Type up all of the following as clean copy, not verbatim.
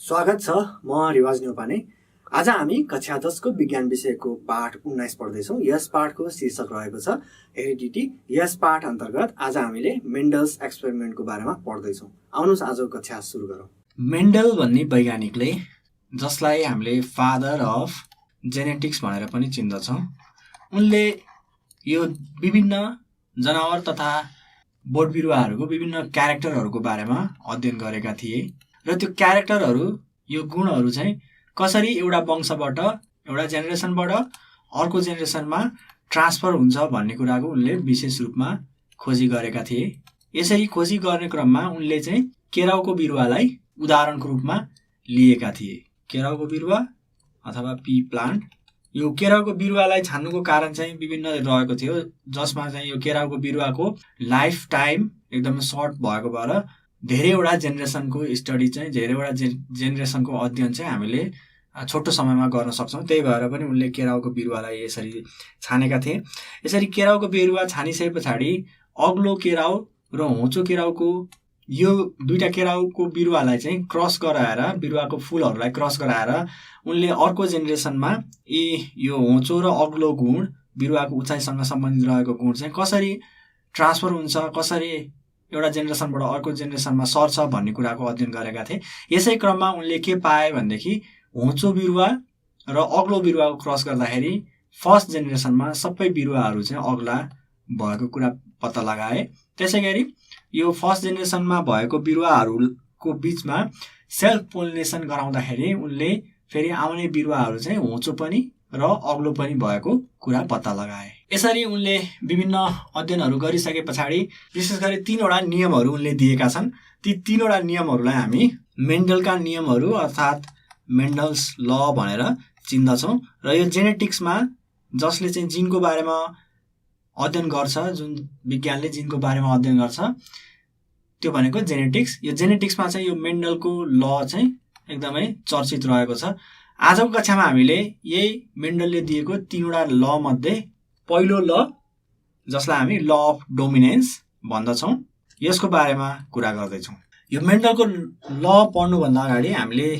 स्वागत छ। म रिवाज न्यौपाने। आज हामी कक्षा 10 को विज्ञान विषयको पाठ 19 पढ्दैछौँ। यस पाठको शीर्षक रहेको छ हेरिडिटी। यस पाठ अन्तर्गत आज हामीले मेन्डल्स एक्सपेरिमेन्टको बारेमा पढ्दैछौँ। आउनुहोस् आजको कक्षा सुरु गरौँ। मेन्डल भन्ने वैज्ञानिकले, जसलाई हामीले फादर अफ जेनेटिक्स भनेर पनि चिन्दछौँ, उनले यो विभिन्न जनावर तथा बोट बिरुवाहरूको विभिन्न क्यारेक्टरहरूको बारेमा अध्ययन गरेका थिए र त्यो क्यारेक्टरहरू, यो गुणहरू चाहिँ कसरी एउटा वंशबाट, एउटा जेनेरेसनबाट अर्को जेनेरेसनमा ट्रान्सफर हुन्छ भन्ने कुराको उनले विशेष रूपमा खोजी गरेका थिए। यसरी खोजी गर्ने क्रममा उनले चाहिँ केराउको बिरुवालाई उदाहरणको रूपमा लिएका थिए। केराउको बिरुवा अथवा पी प्लान्ट, यो केराउको बिरुवालाई छान्नुको कारण चाहिँ विभिन्न रहेको थियो, जसमा चाहिँ यो केराउको बिरुवाको लाइफ टाइम एकदम सर्ट भएको भएर धेरैवटा जेनेरेसनको स्टडी चाहिँ, धेरैवटा जेनेरेसनको अध्ययन चाहिँ हामीले छोटो समयमा गर्न सक्छौँ। त्यही भएर पनि उनले केराउको बिरुवालाई यसरी छानेका थिए। यसरी केराउको बिरुवा छानिसके पछाडि अग्लो केराउ र होचो केराउको, यो दुईटा केराउको बिरुवालाई चाहिँ क्रस गराएर, बिरुवाको फुलहरूलाई क्रस गराएर उनले अर्को जेनेरेसनमा यो होचो र अग्लो गुण, बिरुवाको उचाइसँग सम्बन्धित रहेको गुण चाहिँ कसरी ट्रान्सफर हुन्छ, कसरी एउटा जेनेरेसनबाट अर्को जेनेरेसनमा सर्छ भन्ने कुराको अध्ययन गरेका थिए। यसै क्रममा उनले के पाए भनेदेखि होचो बिरुवा र अग्लो बिरुवाको क्रस गर्दाखेरि फर्स्ट जेनेरेसनमा सबै बिरुवाहरू चाहिँ अग्ला भएको कुरा पत्ता लगाए। त्यसै गरी यो फर्स्ट जेनेरेसनमा भएको बिरुवाहरूको बिचमा सेल्फ पोलिनेसन गराउँदाखेरि उनले फेरि आउने बिरुवाहरू चाहिँ होचो पनि र अग्लो पनि भएको कुरा पत्ता लगाए। यसरी उनले विभिन्न अध्ययनहरू गरिसके पछाडि विशेष गरी 3वटा नियमहरू उनले दिएका छन्। ती 3वटा नियमहरूलाई हामी मेन्डलका नियमहरू अर्थात् मेन्डल्स ल भनेर चिन्दछौँ। र यो जेनेटिक्समा जसले चाहिँ जिनको बारेमा अध्ययन गर्छ, जुन विज्ञानले जिनको बारेमा अध्ययन गर्छ, त्यो भनेको जेनेटिक्स। यो जेनेटिक्समा चाहिँ यो मेन्डलको ल चाहिँ एकदमै चर्चित रहेको छ। आजको कक्षामा हामीले यही मेन्डलले दिएको 3वटा ल मध्ये पहिलो ल, जसलाई हामी ल अफ डोमिनेन्स भन्दछौँ, यसको बारेमा कुरा गर्दैछौँ। यो मेन्डलको ल पढ्नुभन्दा अगाडि हामीले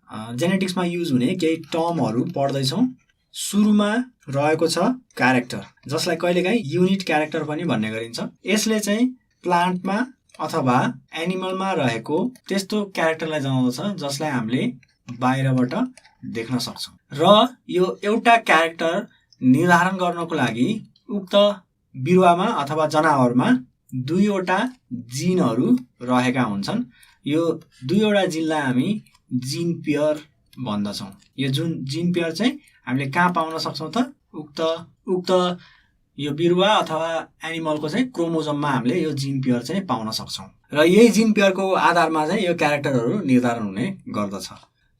जेनेटिक्समा युज हुने केही टर्महरू पढ्दैछौँ। सुरुमा रहेको छ क्यारेक्टर, जसलाई कहिलेकाहीँ युनिट क्यारेक्टर पनि भन्ने गरिन्छ। यसले चाहिँ प्लान्टमा अथवा एनिमलमा रहेको त्यस्तो क्यारेक्टरलाई जनाउँदछ जसलाई हामीले बाहिरबाट देख्न सक्छौँ। र यो एउटा क्यारेक्टर निर्धारण गर्नको लागि उक्त बिरुवामा अथवा जनावरमा 2वटा जिनहरू रहेका हुन्छन्। यो 2वटा जिनलाई हामी जिन पेयर भन्दछौँ। यो जुन जिन पेयर चाहिँ हामीले कहाँ पाउन सक्छौँ त? उक्त यो बिरुवा अथवा एनिमलको चाहिँ क्रोमोजोममा हामीले यो जिन पेयर चाहिँ पाउन सक्छौँ। र यही जिन पेयरको आधारमा चाहिँ यो क्यारेक्टरहरू निर्धारण हुने गर्दछ।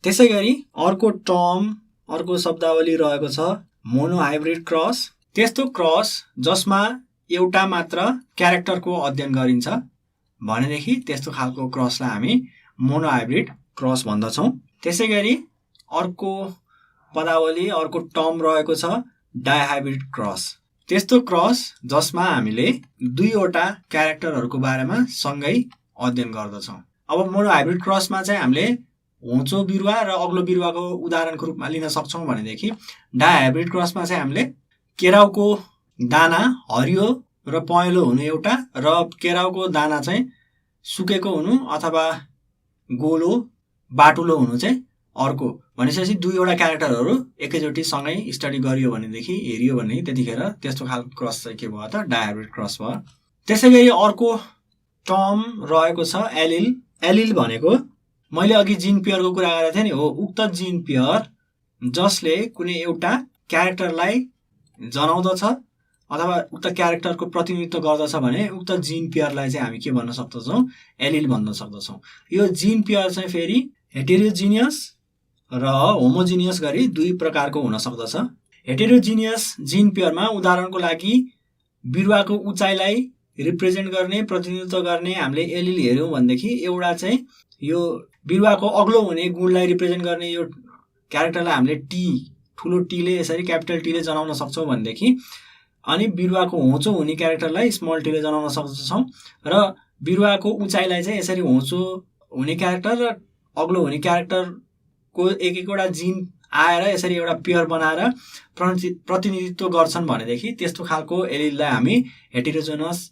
त्यसै गरी अर्को टर्म, अर्को शब्दावली रहेको छ मोनोहाइब्रिड क्रस। त्यस्तो क्रस जसमा एउटा मात्र क्यारेक्टरको अध्ययन गरिन्छ भनेदेखि त्यस्तो खालको क्रसलाई हामी मोनोहाइब्रिड क्रस भन्दछौँ। त्यसै गरी अर्को पदावली, अर्को टर्म रहेको छ डाइहाइब्रिड क्रस। त्यस्तो क्रस जसमा हामीले 2वटा क्यारेक्टरहरूको बारेमा सँगै अध्ययन गर्दछौँ। अब मोनोहाइब्रिड क्रसमा चाहिँ हामीले होचो बिरुवा र अग्लो बिरुवाको उदाहरणको रूपमा लिन सक्छौँ भनेदेखि डाइहाइब्रिड क्रसमा चाहिँ हामीले केराउको दाना हरियो र पहेँलो हुनु एउटा र केराउको दाना चाहिँ सुकेको हुनु अथवा गोलो बाटुलो हुनु चाहिँ अर्को भनेपछि 2वटा क्यारेक्टरहरू एकैचोटि सँगै स्टडी गरियो भनेदेखि, हेरियो भने त्यतिखेर त्यस्तो खालको क्रस चाहिँ के भयो त? डाइहाइब्रिड क्रस भयो। त्यसै गरी अर्को टर्म रहेको छ एलिल। एलिल भनेको मैले अघि जिन पेयरको कुरा गरेको थिएँ नि, हो उक्त जिन पेयर जसले कुनै एउटा क्यारेक्टरलाई जनाउँदछ अथवा उक्त क्यारेक्टरको प्रतिनिधित्व गर्दछ भने उक्त जिन पेयरलाई चाहिँ हामी के भन्न सक्दछौँ? एलिल भन्न सक्दछौँ। यो जिन पेयर चाहिँ फेरि हेटेरोजिनियस र होमोजिनियस गरी 2 प्रकारको हुन सक्दछ। हेटेरोजिनियस जिन पेयरमा उदाहरणको लागि बिरुवाको उचाइलाई रिप्रेजेन्ट गर्ने, प्रतिनिधित्व गर्ने हामीले एलिल हेऱ्यौँ भनेदेखि एउटा चाहिँ यो बिरुवाको अग्लो हुने गुणलाई रिप्रेजेन्ट गर्ने यो क्यारेक्टरलाई हामीले टी, ठुलो टीले, यसरी क्यापिटल टीले जनाउन सक्छौँ भनेदेखि, अनि बिरुवाको होचो हुने क्यारेक्टरलाई स्मल टीले जनाउन सक्छौँ। र बिरुवाको उचाइलाई चाहिँ यसरी होचो हुने क्यारेक्टर र अग्लो हुने क्यारेक्टरको एक एकवटा जिन आएर यसरी एउटा पेयर बनाएर प्रतिनिधित्व गर्छन् भनेदेखि त्यस्तो खालको एलिललाई हामी हेटेरोजेनस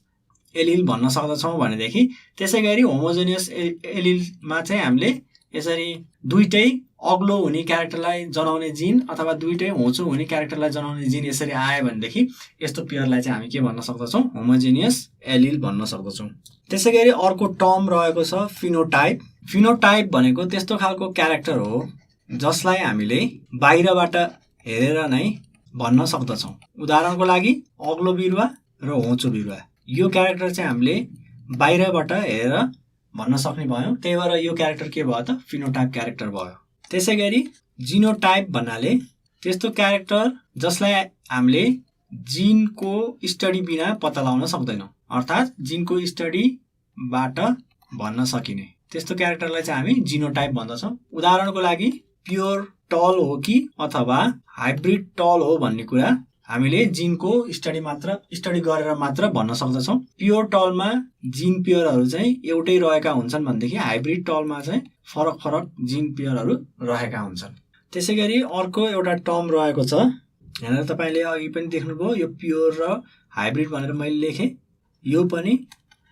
एलिल भन्न सक्दछौँ भनेदेखि, त्यसै गरी होमोजेनियस एलिलमा चाहिँ हामीले यसरी दुईटै अग्लो हुने क्यारेक्टरलाई जनाउने जिन अथवा दुईटै होचो हुने क्यारेक्टरलाई जनाउने जिन यसरी आयो भनेदेखि यस्तो पेयरलाई चाहिँ हामी के भन्न सक्दछौँ, होमोजेनियस एलिल भन्न सक्दछौँ। त्यसै गरी अर्को टर्म रहेको छ फिनोटाइप। फिनोटाइप भनेको त्यस्तो खालको क्यारेक्टर हो जसलाई हामीले बाहिरबाट हेरेर नै भन्न सक्दछौँ। उदाहरणको लागि अग्लो बिरुवा र होचो बिरुवा, यो क्यारेक्टर चाहिँ हामीले बाहिरबाट हेरेर भन्न सक्ने भयौँ, त्यही भएर यो क्यारेक्टर के भयो त, फिनोटाइप क्यारेक्टर भयो। त्यसै गरी जिनोटाइप भन्नाले त्यस्तो क्यारेक्टर जसलाई हामीले जिनको स्टडी बिना पत्ता लगाउन सक्दैनौँ, अर्थात् जिनको स्टडीबाट भन्न सकिने त्यस्तो क्यारेक्टरलाई चाहिँ हामी जिनोटाइप भन्दछौँ। उदाहरणको लागि प्योर टल हो कि अथवा हाइब्रिड टल हो भन्ने कुरा हामीले जिनको स्टडी गरेर मात्र भन्न सक्दछौँ। प्योर टलमा जिन पेयरहरू चाहिँ एउटै रहेका हुन्छन् भनेदेखि हाइब्रिड टलमा चाहिँ फरक फरक जिन पेयरहरू रहेका हुन्छन्। त्यसै गरी अर्को एउटा टर्म रहेको छ, यहाँनिर तपाईँले अघि पनि देख्नुभयो, यो प्योर र हाइब्रिड भनेर मैले लेखेँ। यो पनि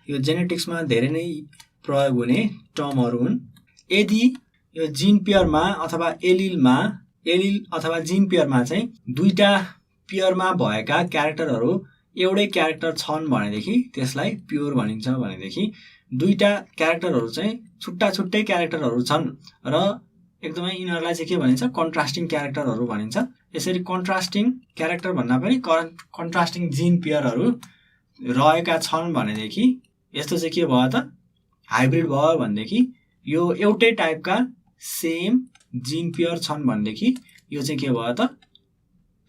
यो जेनेटिक्समा धेरै नै प्रयोग हुने टर्महरू हुन्। यदि यो जिन पेयरमा अथवा एलिल अथवा जिन पेयरमा चाहिँ दुईटा पेयरमा भएका क्यारेक्टरहरू एउटै क्यारेक्टर छन् भनेदेखि त्यसलाई प्योर भनिन्छ। भनेदेखि दुईटा क्यारेक्टरहरू चाहिँ छुट्टा छुट्टै क्यारेक्टरहरू छन् र एकदमै यिनीहरूलाई चाहिँ के भनिन्छ, कन्ट्रास्टिङ क्यारेक्टरहरू भनिन्छ। यसरी कन्ट्रास्टिङ क्यारेक्टर भन्दा पनि कन्ट्रास्टिङ जिन पेयरहरू रहेका छन् भनेदेखि यस्तो चाहिँ के भयो त, हाइब्रिड भयो। भनेदेखि यो एउटै टाइपका सेम जिन पेयर छन् भनेदेखि यो चाहिँ के भयो त,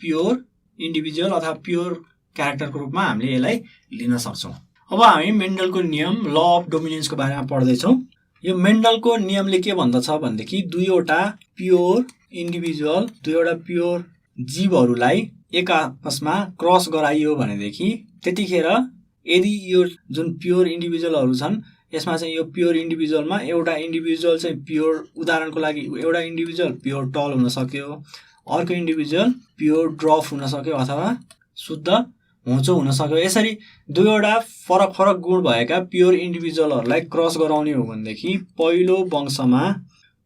प्योर इन्डिभिजुअल अथवा प्योर क्यारेक्टरको रूपमा हामीले यसलाई लिन सक्छौँ। अब हामी मेन्डलको नियम ल अफ डोमिनेन्सको बारेमा पढ्दैछौँ। यो मेन्डलको नियमले के भन्दछ भनेदेखि दुईवटा प्योर इन्डिभिजुअल, दुईवटा प्योर जीवहरूलाई एक आपसमा क्रस गराइयो भनेदेखि त्यतिखेर यदि यो जुन प्योर इन्डिभिजुअलहरू छन् यसमा चाहिँ यो प्योर इन्डिभिजुअलमा एउटा इन्डिभिजुअल चाहिँ प्योर, उदाहरणको लागि एउटा इन्डिभिजुअल प्योर टल हुन सक्यो, अर्को इन्डिभिजुअल प्योर ड्रफ हुन सक्यो अथवा शुद्ध होचो हुन सक्यो। यसरी दुईवटा फरक फरक गुण भएका प्योर इन्डिभिजुअलहरूलाई क्रस गराउने हो भनेदेखि पहिलो वंशमा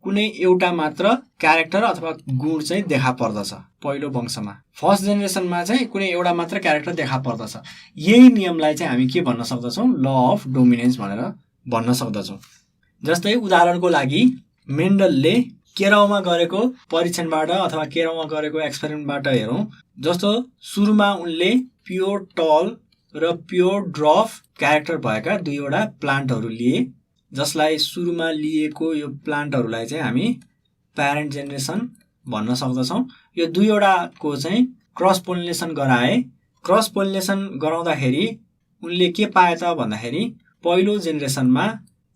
कुनै एउटा मात्र क्यारेक्टर अथवा गुण चाहिँ देखा पर्दछ। पहिलो वंशमा फर्स्ट जेनेरेसनमा चाहिँ कुनै एउटा मात्र क्यारेक्टर देखा पर्दछ। यही नियमलाई चाहिँ हामी के भन्न सक्दछौँ, ल अफ डोमिनेन्स भनेर भन्न सक्दछौँ। जस्तै उदाहरणको लागि मेन्डलले केराउमा गरेको परीक्षणबाट अथवा केराउमा गरेको एक्सपेरिमेन्टबाट हेरौँ। जस्तो सुरुमा उनले प्योर टल र प्योर ड्रफ क्यारेक्टर भएका दुईवटा प्लान्टहरू लिए, जसलाई सुरुमा लिएको यो प्लान्टहरूलाई चाहिँ हामी प्यारेन्ट जेनेरेसन भन्न सक्दछौँ। यो दुईवटाको चाहिँ क्रस पोलिनेसन गराए। क्रस पोलिनेसन गराउँदाखेरि उनले के पाए त भन्दाखेरि पहिलो जेनेरेसनमा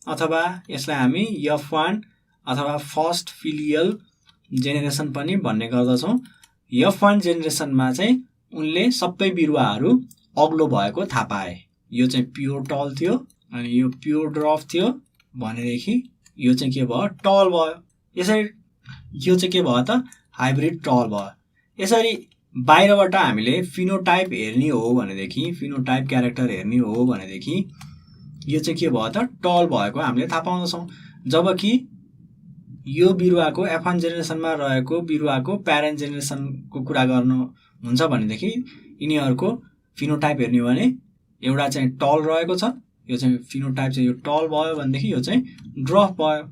अथवा यसलाई हामी F1 अथवा फर्स्ट फिलियल जेनेरेसन पनि भन्ने गर्दछौँ। F1 जेनेरेसनमा चाहिँ उनले सबै बिरुवाहरू अग्लो भएको थाहा पाए। यो चाहिँ प्योर टल थियो अनि यो प्योर ड्रफ थियो भनेदेखि यो चाहिँ के भयो, टल भयो। यसरी यो चाहिँ के भयो त, हाइब्रिड टल भयो। यसरी बाहिरबाट हामीले फिनोटाइप हेर्ने हो भनेदेखि, फिनोटाइप क्यारेक्टर हेर्ने हो भनेदेखि यो चाहिँ के भयो त, टल भएको हामीले थाहा पाउँदछौँ। जबकि यो बिरुवाको F1 जेनेरेसनमा रहेको बिरुवाको प्यारेन्ट जेनेरेसनको कुरा गर्नु हुन्छ भनेदेखि यिनीहरूको फिनोटाइप हेर्ने हो भने एउटा चाहिँ टल रहेको छ, यो चाहिँ फिनोटाइप चाहिँ यो टल भयो भनेदेखि यो चाहिँ ड्रफ भयो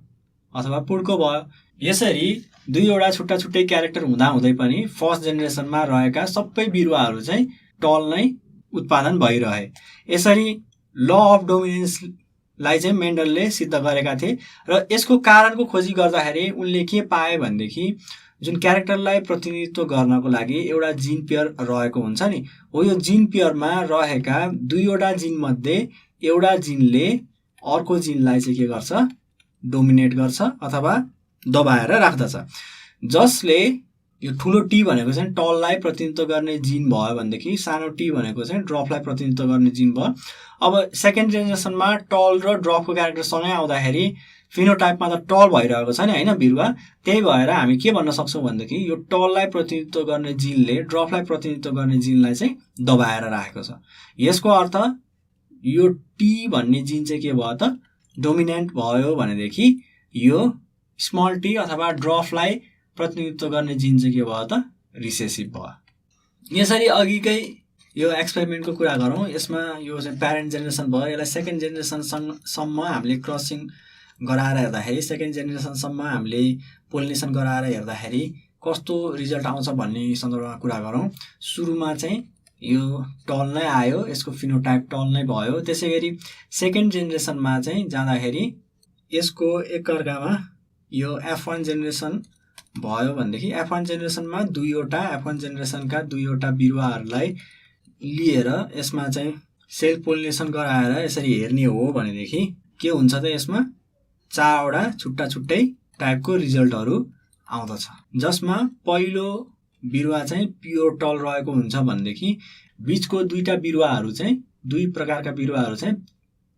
अथवा पुड्को भयो। यसरी दुईवटा छुट्टा छुट्टै क्यारेक्टर हुँदाहुँदै पनि फर्स्ट जेनेरेसनमा रहेका सबै बिरुवाहरू चाहिँ टल नै उत्पादन भइरहे। यसरी ल अफ डोमिनेन्सलाई चाहिँ मेन्डलले सिद्ध गरेका थिए र यसको कारणको खोजी गर्दाखेरि उनले के पाए भनेदेखि जुन क्यारेक्टरलाई प्रतिनिधित्व गर्नको लागि एउटा जिन पेयर रहेको हुन्छ नि, हो यो जिन पेयरमा रहेका दुईवटा जिनमध्ये एउटा जिनले अर्को जिनलाई चाहिँ के गर्छ, डोमिनेट गर्छ अथवा दबाएर राख्दछ। जसले यो ठुलो टी भनेको चाहिँ टललाई प्रतिनिधित्व गर्ने जिन भयो भनेदेखि सानो टी भनेको चाहिँ ड्रफलाई प्रतिनिधित्व गर्ने जिन भयो। अब सेकेन्ड जेनेरेसनमा टल र ड्रफको क्यारेक्टर सँगै आउँदाखेरि फिनोटाइपमा त टल भइरहेको छ नि होइन बिरुवा, त्यही भएर हामी के भन्न सक्छौँ भनेदेखि यो टललाई प्रतिनिधित्व गर्ने जिनले ड्रपलाई प्रतिनिधित्व गर्ने जिनलाई चाहिँ दबाएर राखेको छ। यसको अर्थ यो टी भन्ने जिन चाहिँ के भयो त डोमिनेन्ट भयो भनेदेखि यो स्मल टी अथवा ड्रपलाई प्रतिनिधित्व गर्ने जिन चाहिँ के भयो त रिसेसिभ भयो। यसरी अघिकै यो एक्सपेरिमेन्टको कुरा गरौँ, यसमा यो चाहिँ प्यारेन्ट जेनेरेसन भयो, यसलाई सेकेन्ड जेनेरेसनसम्म हामीले क्रसिङ गराएर हेर्दाखेरि, सेकेन्ड जेनेरेसनसम्म हामीले पोलिनेसन गराएर हेर्दाखेरि कस्तो रिजल्ट आउँछ भन्ने सन्दर्भमा कुरा गरौँ। सुरुमा चाहिँ यो टल नै आयो, यसको फिनोटाइप टल नै भयो। त्यसै गरी सेकेन्ड जेनेरेसनमा चाहिँ जाँदाखेरि यसको एकअर्कामा यो F1 जेनेरेसन भयो भनेदेखि F1 जेनेरेसनमा F1 जेनेरेसनका दुईवटा बिरुवाहरूलाई लिएर यसमा चाहिँ सेल्फ पोलिनेसन गराएर यसरी हेर्ने हो भनेदेखि के हुन्छ त यसमा 4वटा छुट्टा छुट्टै टाइपको रिजल्टहरू आउँदछ, जसमा पहिलो बिरुवा चाहिँ प्योर टल रहेको हुन्छ भनेदेखि बीचको दुईटा बिरुवाहरू चाहिँ दुई प्रकारका बिरुवाहरू चाहिँ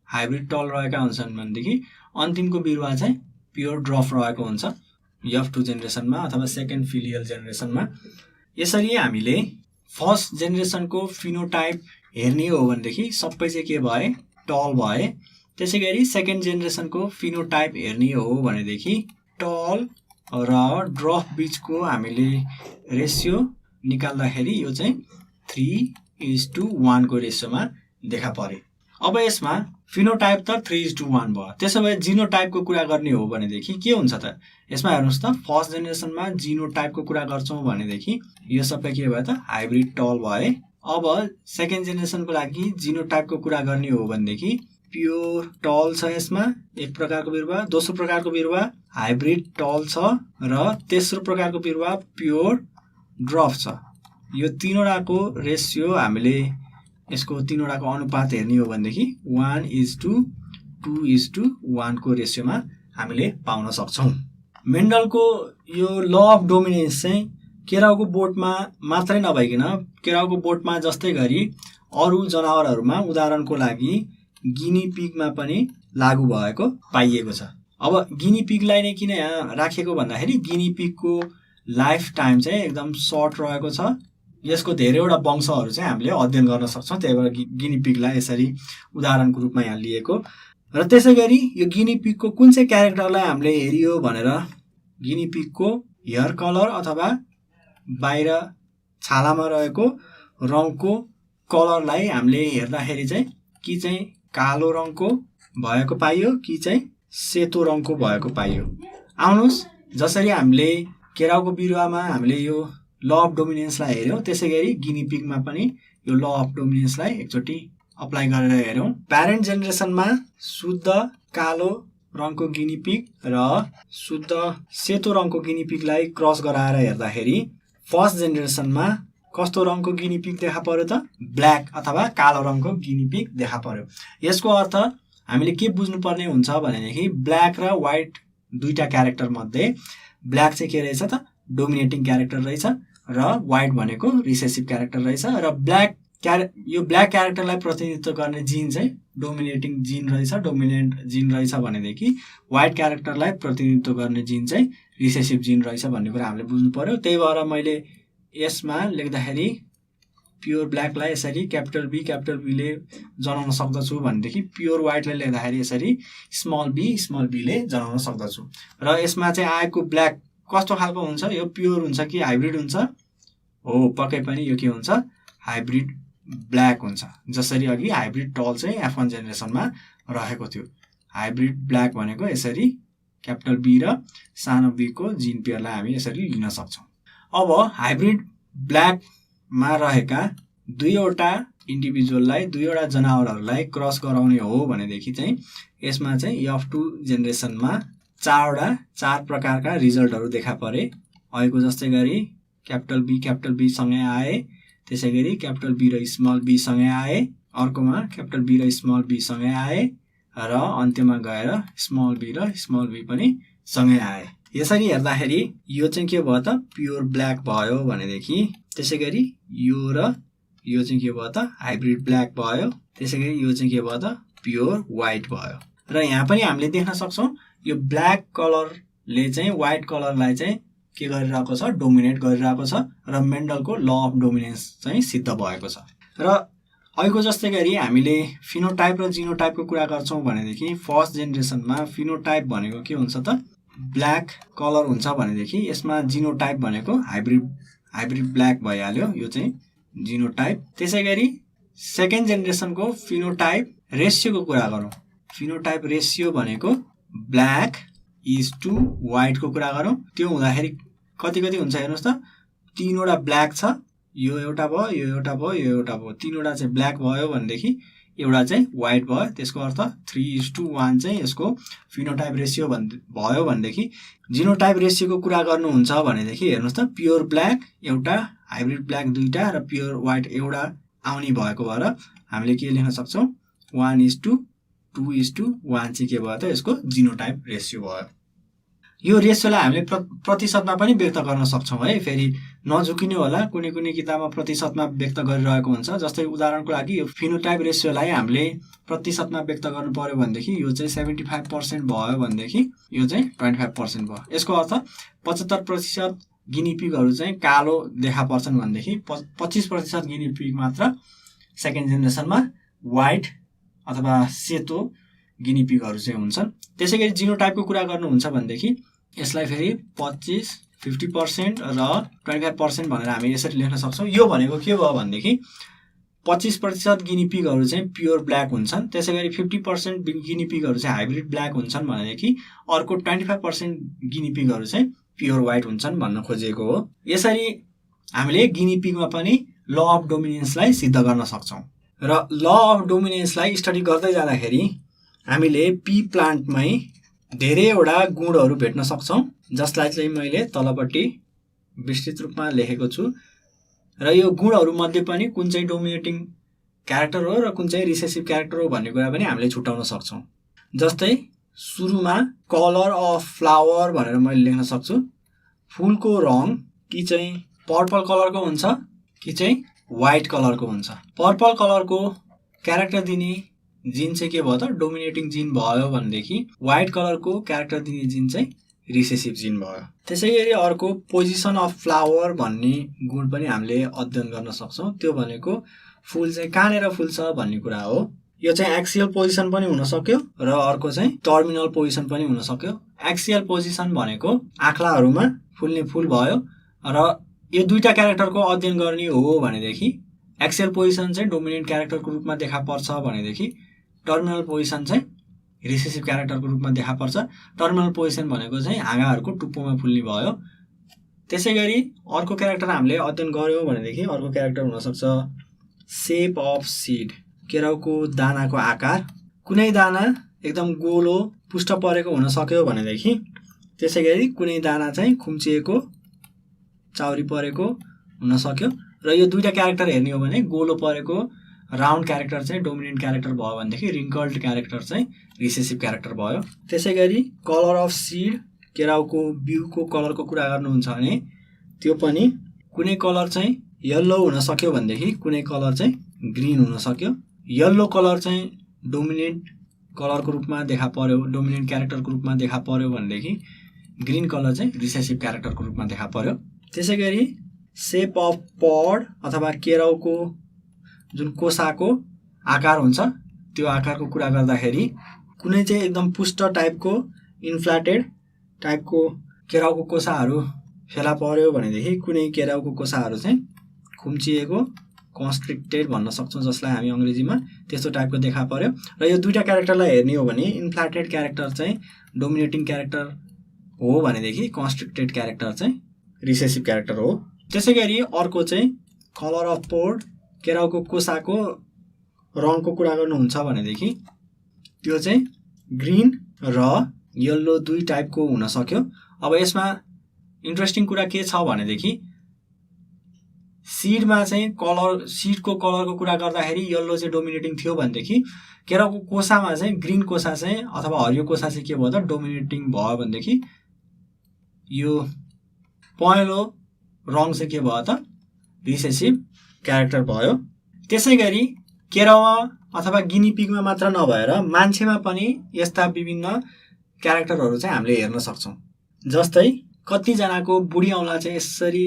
हाइब्रिड टल रहेका हुन्छन् भनेदेखि अन्तिमको बिरुवा चाहिँ प्योर ड्रप रहेको हुन्छ F2 जेनेरेसनमा अथवा सेकेन्ड फिलियल जेनेरेसनमा। यसरी हामीले फर्स्ट जेनेरेसनको फिनोटाइप हेर्ने हो भनेदेखि सबै चाहिँ के भए टल भए। त्यसै गरी सेकेन्ड जेनेरेसनको फिनोटाइप हेर्ने हो भनेदेखि टल र ड्रप बीचको हामीले रेसियो निकाल्दाखेरि यो चाहिँ 3:1 को रेसियोमा देखा परे। अब यसमा फिनोटाइप त 3:1 भयो, त्यसो भए जिनोटाइपको कुरा गर्ने हो भनेदेखि के हुन्छ त? यसमा हेर्नुहोस् त, फर्स्ट जेनेरेसनमा जिनोटाइपको कुरा गर्छौँ भनेदेखि यो सबै के भयो त हाइब्रिड टल भए। अब सेकेन्ड जेनेरेसनको लागि जिनोटाइपको कुरा गर्ने हो भनेदेखि प्योर टल छ यसमा एक प्रकारको बिरुवा, दोस्रो प्रकारको बिरुवा हाइब्रिड टल छ र तेस्रो प्रकारको बिरुवा प्योर ड्रप छ। यो तीनवटाको रेसियो हामीले यसको तीनवटाको अनुपात हेर्ने हो भनेदेखि 1:2:1 को रेसियोमा हामीले पाउन सक्छौँ। मेन्डलको यो ल अफ डोमिनेन्स चाहिँ केराउको बोटमा मात्रै नभइकन केराउको बोटमा जस्तै गरी अरू जनावरहरूमा उदाहरणको लागि गिनी पिगमा पनि लागू भएको पाइएको छ। अब गिनी पिगलाई नै किन यहाँ राखिएको भन्दाखेरि गिनी पिगको लाइफ टाइम चाहिँ एकदम सर्ट रहेको छ, यसको धेरैवटा वंशहरू चाहिँ हामीले अध्ययन गर्न सक्छौँ, त्यही भएर गिनी पिगलाई यसरी उदाहरणको रूपमा यहाँ लिएको। र त्यसै गरी यो गिनी पिगको कुन चाहिँ क्यारेक्टरलाई हामीले हेरियो भनेर गिनी पिगको हेयर कलर अथवा बाहिर छालामा रहेको रङको कलरलाई हामीले हेर्दाखेरि चाहिँ कि चाहिँ कालो रङको भएको पाइयो कि चाहिँ सेतो रङको भएको पाइयो। आउनुहोस्, जसरी हामीले केराउको बिरुवामा हामीले यो ल अफ डोमिनेन्सलाई हेऱ्यौँ त्यसै गरी गिनी पिगमा पनि यो ल अफ डोमिनेन्सलाई एकचोटि अप्लाई गरेर हेऱ्यौँ। प्यारेन्ट जेनेरेसनमा शुद्ध कालो रङको गिनी पिग र शुद्ध सेतो रङको गिनी पिगलाई क्रस गराएर हेर्दाखेरि फर्स्ट जेनेरेसनमा कस्तो रङको गिनी पिग देखा पर्यो त? ब्ल्याक अथवा कालो रङको गिनी पिग देखा पर्यो। यसको अर्थ हामीले के बुझ्नुपर्ने हुन्छ भनेदेखि ब्ल्याक र व्हाइट दुईटा क्यारेक्टर मध्ये ब्ल्याक चाहिँ के रहेछ त डोमिनेटिङ क्यारेक्टर रहेछ र व्हाइट भनेको रिसेसिभ क्यारेक्टर रहेछ। र यो ब्ल्याक क्यारेक्टरलाई प्रतिनिधित्व गर्ने जिन चाहिँ डोमिनेटिङ जिन रहेछ, डोमिनेन्ट जिन रहेछ भनेदेखि व्हाइट क्यारेक्टरलाई प्रतिनिधित्व गर्ने जिन चाहिँ रिसेसिभ जिन रहेछ भन्ने कुरा हामीले बुझ्नु पर्यो। त्यही भएर मैले यसमा लेख्दाखेरि प्योर ब्ल्याकलाई यसरी क्यापिटल बीले जनाउन सक्दछु भनेदेखि प्योर व्हाइटलाई लेख्दाखेरि यसरी स्मल बीले जनाउन सक्दछु। र यसमा चाहिँ आएको ब्ल्याक कस्तो खालको हुन्छ? यो प्योर हुन्छ कि हाइब्रिड हुन्छ? हो, पक्कै पनि यो के हुन्छ? हाइब्रिड ब्ल्याक हुन्छ। जसरी अघि हाइब्रिड टल चाहिँ F1 जेनेरेसनमा रहेको थियो। हाइब्रिड ब्ल्याक भनेको यसरी क्यापिटल बी र सानो बी को जिन पेयरलाई हामी यसरी लिन सक्छौँ। अब हाइब्रिड ब्ल्याकमा रहेका दुईवटा इन्डिभिजुअललाई दुईवटा जनावरहरूलाई क्रस गराउने हो भनेदेखि चाहिँ यसमा चाहिँ F2 जेनेरेसनमा चार प्रकारका रिजल्टहरू देखा परे। अहिलेको जस्तै गरी क्यापिटल बी सँगै आए, त्यसै गरी क्यापिटल बी र स्मल बी सँगै आए, अर्कोमा क्यापिटल बी र स्मल बी सँगै आए र अन्त्यमा गएर स्मल बी पनि सँगै आए। यसरी हेर्दाखेरि यो चाहिँ के भयो त प्योर ब्ल्याक भयो भनेदेखि त्यसै गरी यो र यो चाहिँ के भयो त हाइब्रिड ब्ल्याक भयो, त्यसै गरी यो चाहिँ के भयो त प्योर व्हाइट भयो। र यहाँ पनि हामीले देख्न सक्छौँ यो ब्ल्याक कलरले चाहिँ व्हाइट कलरलाई चाहिँ के गरिरहेको छ, डोमिनेट गरिरहेको छ र मेन्डलको ल अफ डोमिनेन्स चाहिँ सिद्ध भएको छ। र अहिलेको जस्तै गरी हामीले फिनोटाइप र जिनोटाइपको कुरा गर्छौँ भनेदेखि फर्स्ट जेनेरेसनमा फिनोटाइप भनेको के हुन्छ त, ब्ल्याक कलर हुन्छ भनेदेखि यसमा जिनोटाइप भनेको हाइब्रिड ब्ल्याक भइहाल्यो, यो चाहिँ जिनोटाइप। त्यसै गरी सेकेन्ड जेनेरेसनको फिनोटाइप रेसियोको कुरा गरौँ, फिनोटाइप रेसियो भनेको ब्ल्याक इज टु व्हाइटको कुरा गरौँ, त्यो हुँदाखेरि कति हुन्छ हेर्नुहोस् त, 3 वटा ब्ल्याक छ, यो एउटा भयो, यो एउटा भयो, यो एउटा भयो, 3 वटा चाहिँ ब्ल्याक भयो भनेदेखि एउटा चाहिँ व्हाइट भयो, त्यसको अर्थ 3:1 चाहिँ यसको फिनोटाइप रेसियो भयो भनेदेखि जिनोटाइप रेसियोको कुरा गर्नुहुन्छ भनेदेखि हेर्नुहोस् त, प्योर ब्ल्याक एउटा, हाइब्रिड ब्ल्याक 2टा र प्योर व्हाइट एउटा आउने भएको भएर हामीले के लेख्न सक्छौँ, 1:2:1 चाहिँ के भयो त, यसको जिनोटाइप रेसियो भयो। यो रेसियोलाई हामीले प्रतिशतमा पनि व्यक्त गर्न सक्छौँ है, फेरि नझुकिने होला, कुनै किताबमा प्रतिशतमा व्यक्त गरिरहेको हुन्छ। जस्तै उदाहरणको लागि यो फिनोटाइप रेसियोलाई हामीले प्रतिशतमा व्यक्त गर्नु पर्यो भनेदेखि यो चाहिँ 75% भयो भनेदेखि यो चाहिँ 25% भयो। यसको अर्थ 75% गिनीपिगहरू चाहिँ कालो देखा पर्छन् भनेदेखि 25% गिनीपिग मात्र सेकेन्ड जेनेरेसनमा व्हाइट अथवा सेतो गिनीपिगहरू चाहिँ हुन्छन्। त्यसै गरी जिनोटाइपको कुरा गर्नुहुन्छ भनेदेखि यसलाई फेरि 50% र 25% भनेर हामी यसरी लेख्न सक्छौँ। यो भनेको के भयो भनेदेखि 25% गिनीपिगहरू चाहिँ प्योर ब्ल्याक हुन्छन्, त्यसै गरी 50% गिनीपिगहरू चाहिँ हाइब्रिड ब्ल्याक हुन्छन् भनेदेखि अर्को 25% गिनीपिगहरू चाहिँ प्योर व्हाइट हुन्छन् भन्न खोजिएको हो। यसरी हामीले गिनीपिगमा पनि ल अफ डोमिनेन्सलाई सिद्ध गर्न सक्छौँ। र ल अफ डोमिनेन्सलाई स्टडी गर्दै जाँदाखेरि हामीले पी प्लान्टमै धेरैवटा गुणहरू भेट्न सक्छौँ, जसलाई चाहिँ मैले तलपट्टि विस्तृत रूपमा लेखेको छु। र यो गुणहरूमध्ये पनि कुन चाहिँ डोमिनेटिङ क्यारेक्टर हो र कुन चाहिँ रिसेसिभ क्यारेक्टर हो भन्ने कुरा पनि हामीले छुट्याउन सक्छौँ। जस्तै सुरुमा कलर अफ फ्लावर भनेर मैले लेख्न सक्छु, फुलको रङ कि चाहिँ पर्पल कलरको हुन्छ कि चाहिँ व्हाइट कलरको हुन्छ। पर्पल कलरको क्यारेक्टर दिने जिन चाहिँ के भयो त, डोमिनेटिङ जिन भयो भनेदेखि व्हाइट कलरको क्यारेक्टर दिने जिन चाहिँ रिसेसिभ जिन भयो। त्यसै गरी अर्को पोजिसन अफ फ्लावर भन्ने गुण पनि हामीले अध्ययन गर्न सक्छौँ। त्यो भनेको फुल चाहिँ कहाँनिर फुल्छ भन्ने कुरा हो। यो चाहिँ एक्सियल पोजिसन पनि हुन सक्यो र अर्को चाहिँ टर्मिनल पोजिसन पनि हुन सक्यो। एक्सियल पोजिसन भनेको आँखलाहरूमा फुल्ने फुल भयो र यो दुईटा क्यारेक्टरको अध्ययन गर्ने हो भनेदेखि एक्सियल पोजिसन चाहिँ डोमिनेन्ट क्यारेक्टरको रूपमा देखा पर्छ भनेदेखि टर्मिनल पोजिसन चाहिँ रिसेसिभ क्यारेक्टरको रूपमा देखा पर्छ। टर्मिनल पोजिसन भनेको चाहिँ हाँगाहरूको टुप्पोमा फुल्ने भयो। त्यसै गरी अर्को क्यारेक्टर हामीले अध्ययन गऱ्यौँ भनेदेखि अर्को क्यारेक्टर हुनसक्छ सेप अफ सिड, केराउको दानाको आकार। कुनै दाना एकदम गोलो पुष्ट परेको हुन सक्यो भनेदेखि, त्यसै गरी कुनै दाना चाहिँ खुम्चिएको चाउरी परेको हुन सक्यो। र यो दुईटा क्यारेक्टर हेर्ने हो भने गोलो परेको राउन्ड क्यारेक्टर चाहिँ डोमिनेन्ट क्यारेक्टर भयो भनेदेखि रिङ्कल्ड क्यारेक्टर चाहिँ रिसेसिभ क्यारेक्टर भयो। त्यसै गरी कलर अफ सिड, केराउको बिउको कलरको कुरा गर्नुहुन्छ भने त्यो पनि कुनै कलर चाहिँ येल्लो हुन सक्यो भनेदेखि कुनै कलर चाहिँ ग्रिन हुन सक्यो। येल्लो कलर चाहिँ डोमिनेन्ट कलरको रूपमा देखा पर्यो, डोमिनेन्ट क्यारेक्टरको रूपमा देखा पर्यो भनेदेखि ग्रिन कलर चाहिँ रिसेसिभ क्यारेक्टरको रूपमा देखा पर्यो। त्यसै गरी सेप अफ पड अथवा केराउको जुन कोसाको आकार हुन्छ त्यो आकारको कुरा गर्दाखेरि कुनै चाहिँ एकदम पुष्ट टाइपको इन्फ्ल्याटेड टाइपको केराउको कोसाहरू फेला पर्यो भनेदेखि कुनै केराउको कोसाहरू चाहिँ खुम्चिएको कन्स्ट्रिक्टेड भन्न सक्छौँ, जसलाई हामी अङ्ग्रेजीमा त्यस्तो टाइपको देखा पर्यो। र यो दुईटा क्यारेक्टरलाई हेर्ने हो भने इन्फ्ल्याटेड क्यारेक्टर चाहिँ डोमिनेटिङ क्यारेक्टर हो भनेदेखि कन्स्ट्रिक्टेड क्यारेक्टर चाहिँ रिसेसिभ क्यारेक्टर हो। त्यसै गरी अर्को चाहिँ कलर अफ पोड, केराउको कोसाको रङको कुरा गर्नुहुन्छ भनेदेखि त्यो चाहिँ ग्रिन र येल्लो दुई टाइपको हुन सक्यो। अब यसमा इन्ट्रेस्टिङ कुरा के छ भनेदेखि सिडमा चाहिँ सिडको कलरको कुरा गर्दाखेरि येल्लो चाहिँ डोमिनेटिङ थियो भनेदेखि केराउको कोसामा चाहिँ ग्रिन कोसा चाहिँ अथवा हरियो कोसा चाहिँ के भयो त डोमिनेटिङ भयो भनेदेखि यो पहेँलो रङ चाहिँ के भयो त रिसेसिभ क्यारेक्टर भयो। त्यसै गरी केराउमा अथवा गिनीपिगमा मात्र नभएर मान्छेमा पनि यस्ता विभिन्न क्यारेक्टरहरू चाहिँ हामीले हेर्न सक्छौँ। जस्तै कतिजनाको बुढी औँला चाहिँ यसरी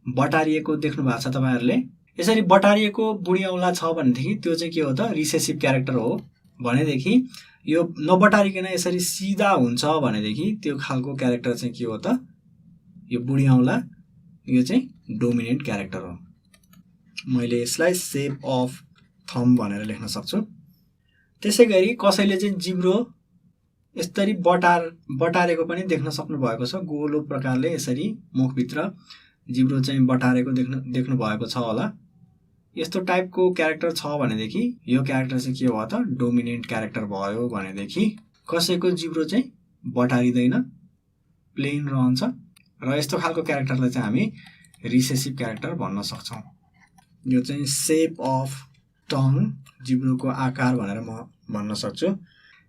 बटारिएको देख्नु भएको छ तपाईँहरूले। यसरी बटारिएको बुढी औँला छ भनेदेखि त्यो चाहिँ के हो त रिसेसिभ क्यारेक्टर हो। भनेदेखि यो नबटारिकन यसरी सिधा हुन्छ भनेदेखि त्यो खालको क्यारेक्टर चाहिँ के हो त यो बुढी औँला, यो चाहिँ डोमिनेन्ट क्यारेक्टर हो। मैले यसलाई सेप अफ थम भनेर लेख्न सक्छु। त्यसै गरी कसैले चाहिँ जिब्रो यसरी बटारेको पनि देख्न सक्नु भएको छ। गोलो प्रकारले यसरी मुखभित्र जिब्रो चाहिँ बटारेको देख्नु भएको छ होला। यस्तो टाइपको क्यारेक्टर छ भनेदेखि यो क्यारेक्टर चाहिँ के हो त डोमिनेन्ट क्यारेक्टर भयो। भनेदेखि कसैको जिब्रो चाहिँ बटारिँदैन, प्लेन रहन्छ र यस्तो खालको क्यारेक्टरलाई चाहिँ हामी रिसेसिभ क्यारेक्टर भन्न सक्छौँ। यो चाहिँ सेप अफ टङ, जिब्रोको आकार भनेर म भन्न सक्छु।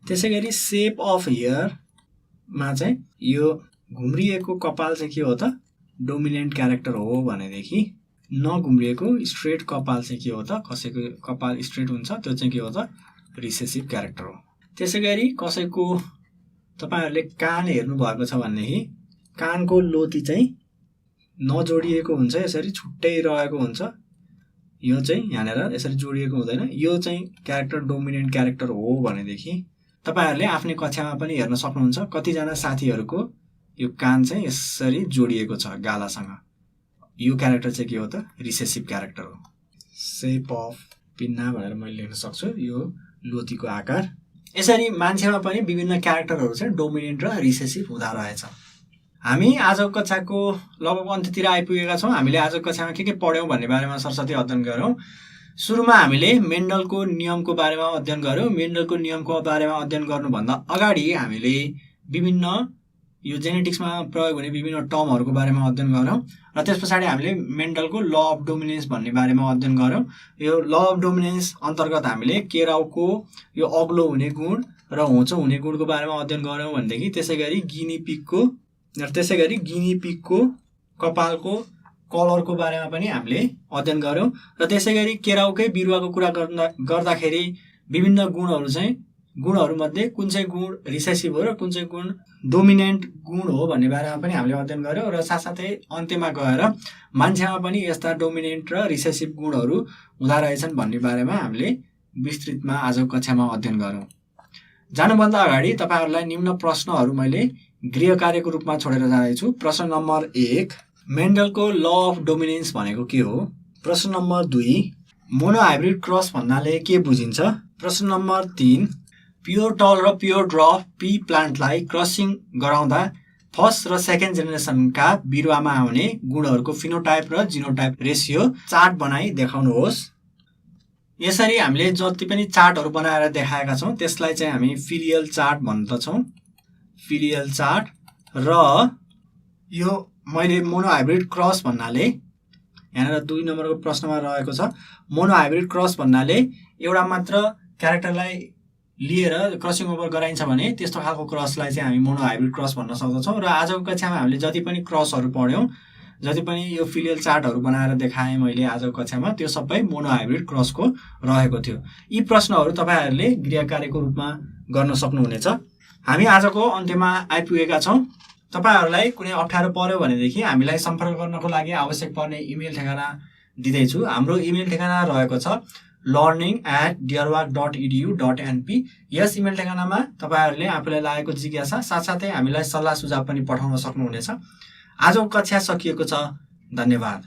त्यसै गरी सेप अफ हेयरमा चाहिँ यो घुम्रिएको कपाल चाहिँ के हो त डोमिनेन्ट क्यारेक्टर हो। भनेदेखि नघुम्रिएको स्ट्रेट कपाल चाहिँ के हो त कसैको कपाल स्ट्रेट हुन्छ त्यो चाहिँ के हो त रिसेसिभ क्यारेक्टर हो। त्यसै गरी कसैको तपाईँहरूले कान हेर्नु भएको छ भनेदेखि कानको लोती चाहिँ नजोडिएको हुन्छ, यसरी छुट्टै रहेको हुन्छ। यो चाहिँ यहाँनिर यसरी जोडिएको हुँदैन, यो चाहिँ क्यारेक्टर डोमिनेन्ट क्यारेक्टर हो। भनेदेखि तपाईँहरूले आफ्नै कक्षामा पनि हेर्न सक्नुहुन्छ कतिजना साथीहरूको यो कान चाहिँ यसरी जोडिएको छ गालासँग। यो क्यारेक्टर चाहिँ के हो त रिसेसिभ क्यारेक्टर हो। सेप अफ पिन्ना भनेर मैले लेख्न सक्छु, यो लोतीको आकार। यसरी मान्छेमा पनि विभिन्न क्यारेक्टरहरू चाहिँ डोमिनेन्ट र रिसेसिभ हुँदा रहेछ। हामी आजको कक्षाको लगभग अन्त्यतिर आइपुगेका छौँ। हामीले आजको कक्षामा के पढ्यौँ भन्ने बारेमा सरस्वती अध्ययन गऱ्यौँ। सुरुमा हामीले मेन्डलको नियमको बारेमा अध्ययन गऱ्यौँ। मेन्डलको नियमको बारेमा अध्ययन गर्नुभन्दा अगाडि हामीले विभिन्न यो जेनेटिक्समा प्रयोग हुने विभिन्न टर्महरूको बारेमा अध्ययन गऱ्यौँ र त्यस पछाडि हामीले मेन्डलको ल अफ डोमिनेन्स भन्ने बारेमा अध्ययन गऱ्यौँ। यो ल अफ डोमिनेन्स अन्तर्गत हामीले केराउको यो अग्लो हुने गुण र होचो हुने गुणको बारेमा अध्ययन गऱ्यौँ भनेदेखि त्यसै गरी गिनी पिगको कपालको कलरको बारेमा पनि हामीले अध्ययन गऱ्यौँ र त्यसै गरी केराउकै बिरुवाको कुरा गर्दाखेरि विभिन्न गुणहरूमध्ये कुन चाहिँ गुण रिसेसिभ हो र कुन चाहिँ गुण डोमिनेन्ट गुण हो भन्ने बारेमा पनि हामीले अध्ययन गऱ्यौँ र साथसाथै अन्त्यमा गएर मान्छेमा पनि यस्ता डोमिनेन्ट र रिसेसिभ गुणहरू हुँदा रहेछन् भन्ने बारेमा हामीले विस्तृतमा आजको कक्षामा अध्ययन गऱ्यौँ। जानुभन्दा अगाडि तपाईँहरूलाई निम्न प्रश्नहरू मैले गृह कार्यको रूपमा छोडेर जाँदैछु। प्रश्न नम्बर 1, मेन्डलको ल अफ डोमिनेन्स भनेको के हो? प्रश्न नम्बर 2, मोनोहाइब्रिड क्रस भन्नाले के बुझिन्छ? प्रश्न नम्बर 3, प्योर टल र प्योर ड्रप पी प्लान्टलाई क्रसिङ गराउँदा फर्स्ट र सेकेन्ड जेनेरेसनका बिरुवामा आउने गुणहरूको फिनोटाइप र जिनोटाइप रेसियो चार्ट बनाई देखाउनुहोस्। यसरी हामीले जति पनि चार्टहरू बनाएर देखाएका छौँ त्यसलाई चाहिँ हामी फिलियल चार्ट भन्दछौँ। फिलियल चार्ट र यो मैले मोनोहाइब्रिड क्रस भन्नाले यहाँनिर 2 नम्बरको प्रश्नमा रहेको छ। मोनोहाइब्रिड क्रस भन्नाले एउटा मात्र क्यारेक्टरलाई लिएर क्रसिङ ओभर गराइन्छ भने त्यस्तो खालको क्रसलाई चाहिँ हामी मोनोहाइब्रिड क्रस भन्न सक्दछौँ। र आजको कक्षामा हामीले जति पनि क्रसहरू पढ्यौँ, जति पनि यो फिलियल चार्टहरू बनाएर देखाएँ मैले आजको कक्षामा, त्यो सबै मोनोहाइब्रिड क्रसको रहेको थियो। यी प्रश्नहरू तपाईँहरूले गृह कार्यको रूपमा गर्न सक्नुहुनेछ। हामी आजको अन्त्यमा आइपुगेका छौँ। तपाईँहरूलाई कुनै अप्ठ्यारो पर्यो भनेदेखि हामीलाई सम्पर्क गर्नको लागि आवश्यक पर्ने इमेल ठेगाना दिँदैछु। हाम्रो इमेल ठेगाना रहेको छ learning@dearwork.edu.np। यस इमेल ठेगानामा तपाईँहरूले आफूलाई लागेको जिज्ञासा साथसाथै हामीलाई सल्लाह सुझाव पनि पठाउन सक्नुहुनेछ। आजको कक्षा सकिएको छ। धन्यवाद।